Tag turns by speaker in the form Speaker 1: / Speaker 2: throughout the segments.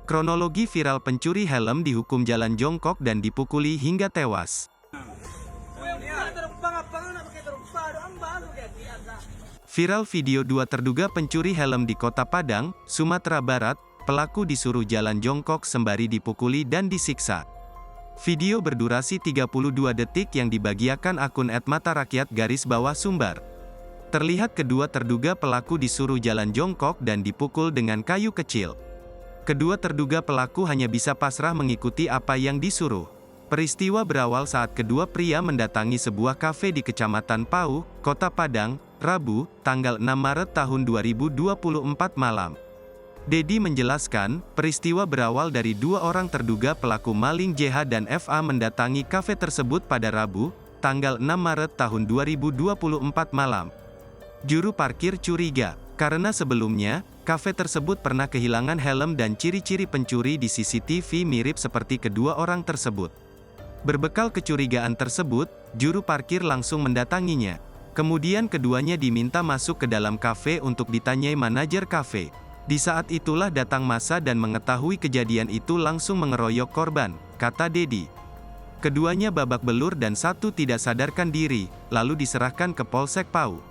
Speaker 1: Kronologi viral pencuri helm dihukum jalan jongkok dan dipukuli hingga tewas. Viral video dua terduga pencuri helm di Kota Padang, Sumatera Barat, pelaku disuruh jalan jongkok sembari dipukuli dan disiksa. Video berdurasi 32 detik yang dibagiakan akun @matarakyat_sumbar. Terlihat kedua terduga pelaku disuruh jalan jongkok dan dipukul dengan kayu kecil. Kedua terduga pelaku hanya bisa pasrah mengikuti apa yang disuruh. Peristiwa berawal saat kedua pria mendatangi sebuah kafe di Kecamatan Pau, Kota Padang, Rabu, tanggal 6 Maret tahun 2024 malam. Dedi menjelaskan, peristiwa berawal dari dua orang terduga pelaku maling JH dan FA mendatangi kafe tersebut pada Rabu, tanggal 6 Maret tahun 2024 malam. Juru parkir curiga, karena sebelumnya, kafe tersebut pernah kehilangan helm dan ciri-ciri pencuri di CCTV mirip seperti kedua orang tersebut. Berbekal kecurigaan tersebut, juru parkir langsung mendatanginya. Kemudian keduanya diminta masuk ke dalam kafe untuk ditanyai manajer kafe. Di saat itulah datang massa dan mengetahui kejadian itu langsung mengeroyok korban, kata Dedi. Keduanya babak belur dan satu tidak sadarkan diri, lalu diserahkan ke Polsek Pau.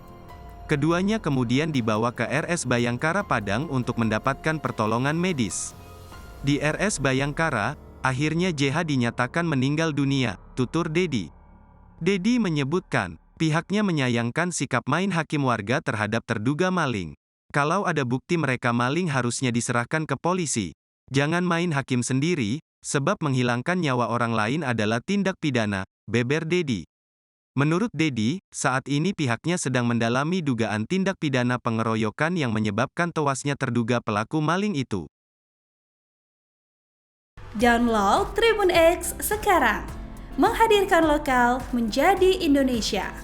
Speaker 1: Keduanya kemudian dibawa ke RS Bayangkara Padang untuk mendapatkan pertolongan medis. Di RS Bayangkara, akhirnya JH dinyatakan meninggal dunia, tutur Dedi. Dedi menyebutkan, pihaknya menyayangkan sikap main hakim warga terhadap terduga maling. Kalau ada bukti mereka maling harusnya diserahkan ke polisi. Jangan main hakim sendiri, sebab menghilangkan nyawa orang lain adalah tindak pidana, beber Dedi. Menurut Dedi, saat ini pihaknya sedang mendalami dugaan tindak pidana pengeroyokan yang menyebabkan tewasnya terduga pelaku maling itu.
Speaker 2: Download Tribun X sekarang, menghadirkan lokal menjadi Indonesia.